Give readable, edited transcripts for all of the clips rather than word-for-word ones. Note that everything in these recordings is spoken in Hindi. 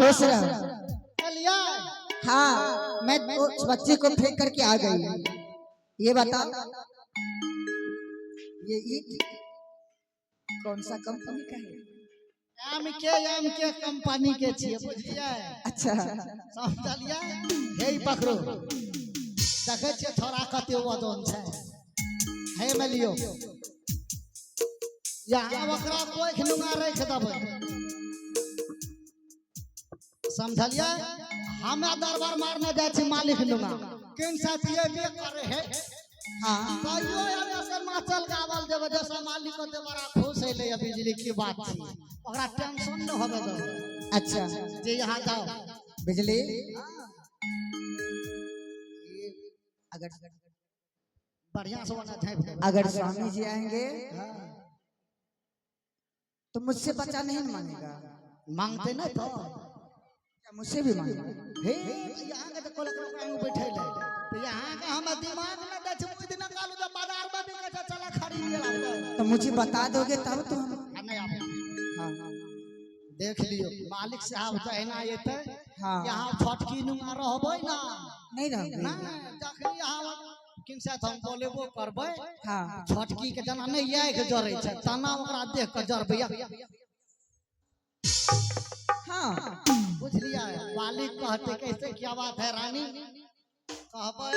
खुश रहो। हाँ मैं उस बच्चे को फेंक करके आ गई। ये बता ये ईट कौन सा कंपनी का है? एम के कंपनी के छिए बुझलिए। अच्छा समझलिए। हे पकड़ो देखे छे थोड़ा कते वजन छै हे में लियो। यहाँ ओकरा कोई खिलुंगा रख देबै समझलिए। हमें दरबार मारने जाए छी मालिक लुंगा किन साथ ये भी करे है। हां कहियो एने से नाचल गावल देबे जैसा मालिक के बड़ा खुश है ले बिजली की बात छी ओकरा टेंशन न होबे दो। अच्छा जे यहां जाओ बिजली अगर बढ़िया से बना झाप अगर स्वामी जी आएंगे तो मुझसे बचा नहीं मांगेगा। मांगते नहीं तो मुझसे भी मांगेगा। हे यहाँ के तो कोलक में बैठे ले तो यहाँ का हम दिमाग में दे छ कुछ दिन कालू जब बाजार में भी कचा चला खरीद ले लागो तो मुझे बता दोगे तब तो नहीं आप हां देख लियो मालिक साहब कहना एते हां यहाँ फटकी नुमा रहबै ना नहीं रहोगे ना जखनी यहाँ किन साथ हम बोलेबो करबै हां फटकी के जना नहीं आइ के जरै छै तना ओकरा देख के जरबै। हाँ बुझलिए। मालिक कहते कैसे क्या बात है रानी कहबै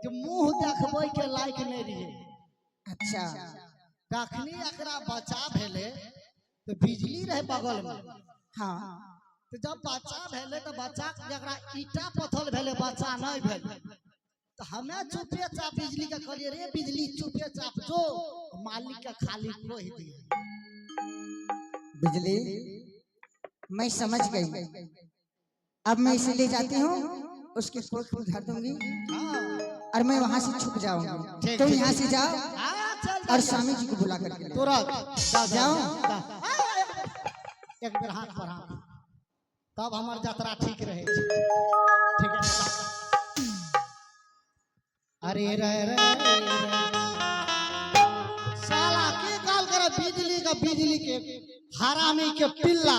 जो मुंह देखबै के लायक नहीं रहिए। अच्छा जखनी एकरा बच्चा भेले तो बिजली रहे बगल में। हाँ तो जब बच्चा भेले तो बच्चा जकरा ईटा पत्थर भेले बच्चा नहीं भेले तो हमें चुपे चाप बिजली के कहलिए रे बिजली चुपे चाप जो मालिक के खाली कह दिए। बिजली मैं समझ गई। अब मैं इसे ले जाती हूँ उसके कोट को धर दूंगी और मैं वहां से छुप जाऊंगी। तुम यहाँ से जाओ और स्वामी जी को बुला करके तुरंत जाओ। एक बेर हाथ पर हाथ तब हमार यात्रा ठीक रहे। ठीक है अरे रे रे साला की गाल करे बिजली के हरामी के पिल्ला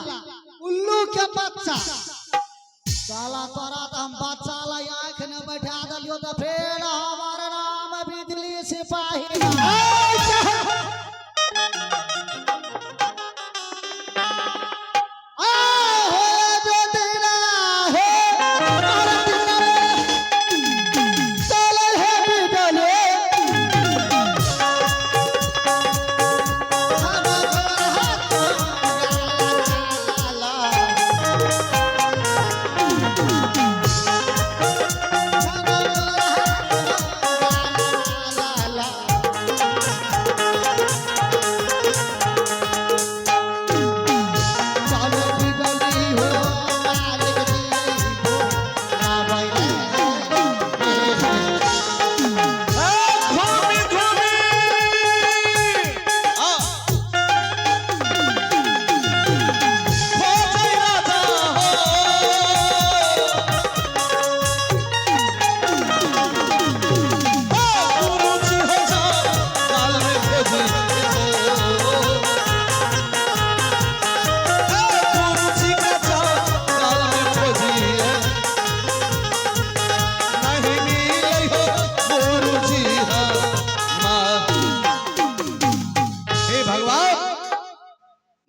उल्लू के बच्चा साला तोरा तो हम बच्चा ला आंख ने बैठा दिलियो तो फिर हमार नाम बिजली सिपाही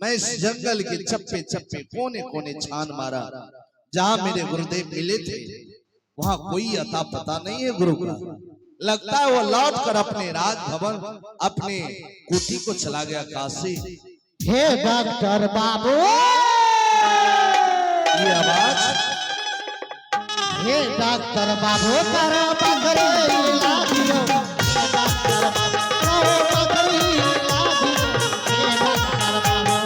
इस जंगल के चप्पे चप्पे कोने कोने छान मारा जहां मेरे गुरुदेव मिले थे वहां कोई अता पता नहीं है गुरु का। लगता है वो लौट कर अपने राजभवन अपने कुटी को चला गया काशी। हे डॉक्टर बाबू ये आवाज हे डॉक्टर बाबू करा पकड़े लागियो डॉक्टर बाबू करा पकड़े लागियो हे डॉक्टर बाबू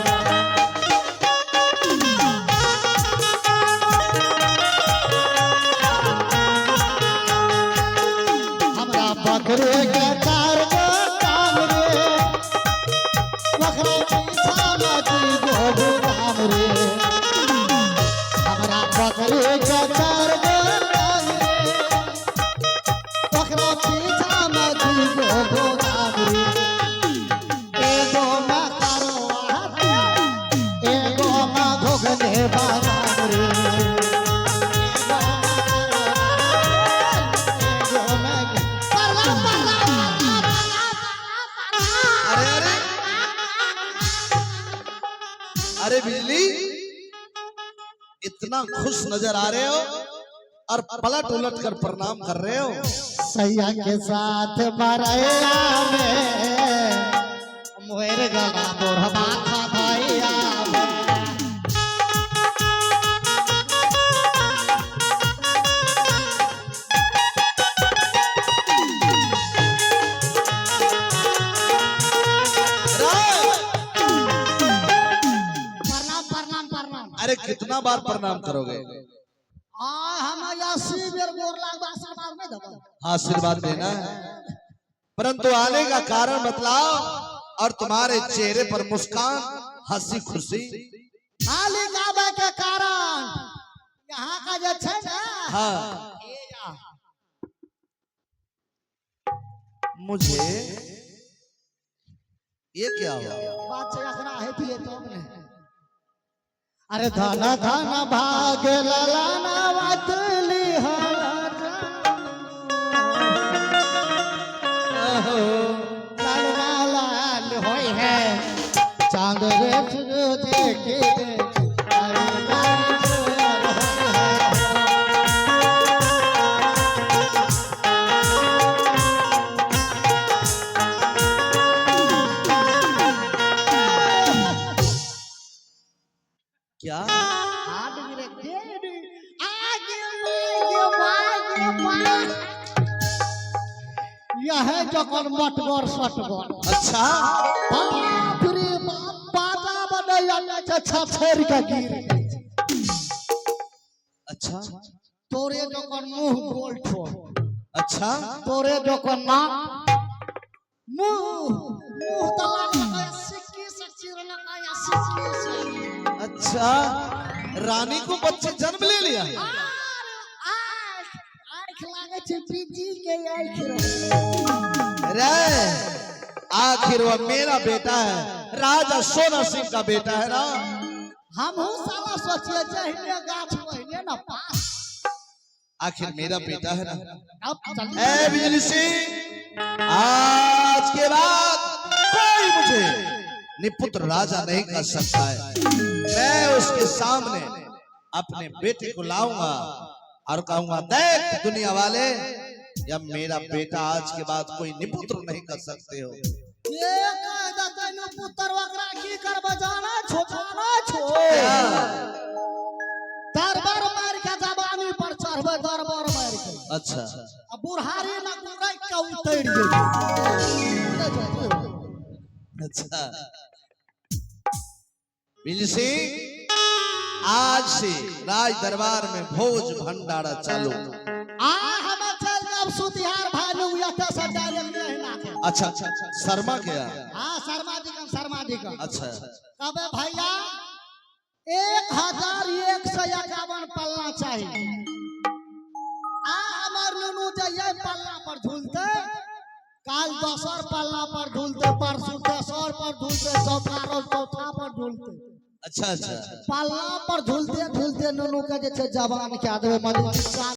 हमरा पकड़े के चार गो काम रे वखरा पीछा मती गो राम रे हमरा पकड़े के चार गो काम रे वखरा पीछा मती गो राम रे एगो मा करवा एगो मा भोगने बाराम रे अरे अरे अरे बिजली, इतना खुश नजर आ रहे हो और पलट उलट कर प्रणाम कर रहे हो। सैया के साथ मरैया में मोर गला मोरबा था भैया प्रणाम प्रणाम प्रणाम। अरे कितना बार प्रणाम करोगे? हम 80 बेर गोर लागबा आशीर्वाद नहीं देबो। आशीर्वाद देना है, परंतु आने का कारण बतलाओ और तुम्हारे चेहरे पर मुस्कान, हंसी खुशी। खाली गावे के कारण यहाँ का जे छै ना, हाँ, मुझे ये क्या हुआ? बात से एकरा है थी तो ने। अरे धन धन भाग ललना वातली लाल लाल होई है चांद रे देखे क्या? हाथ गिरे गेड आगे मागे यह जकर मटगर सटगर। अच्छा, बाप रे बाप, पाटा बनैया छ छछर के गिर। अच्छा, तोरे जकर मुंह गोल ठोर, अच्छा, तोरे जकर नाक मुंह तला लगा सिक्की से चिर लगा या सिक्की से। अच्छा, रानी को बच्चे जन्म ले लिया। आँख लागे छै बीजी के आँख रे। अरे आखिर वो मेरा बेटा है, राजा सोना सिंह का बेटा है ना। हम साला सोचिए जहिने गाछ वहिने ना पास। आखिर मेरा बेटा है ना। अब चलिए ए बिजली सिंह, आज के बाद कोई मुझे निपुत्र राजा नहीं कर सकता है। मैं उसके सामने अपने बेटे को लाऊंगा और कहूंगा, देख दुनिया वाले, या मेरा बेटा आज के बाद कोई निपुत्र नहीं कर सकते हो। ये कायदा तनु पुत्र वकरा की करबा जाना छो दरबार मार के जवानी पर चढ़बे दरबार मार के। अच्छा, अब बुढ़ारी ना गुड़ाई के उतर गेल। अच्छा बिजली सिंह, आज से राज दरबार में भोज भंडारा चालू। हम चल जब सुतिहार भानु या त सब डायरेक्ट रहना। अच्छा, शर्मा क्या? हां शर्मा जी का। अच्छा, कबे भैया 1151 पल्ला चाहिए। हमार नुनू जइए पल्ला पर झूलते, काल 10 पल्ला पर झूलते, परसों 10 पर झूलते, चौथा पर झूलते। अच्छा, अच्छा, पल्ला पर झूलते झूलते नुनू के जे छै जवान के देबे।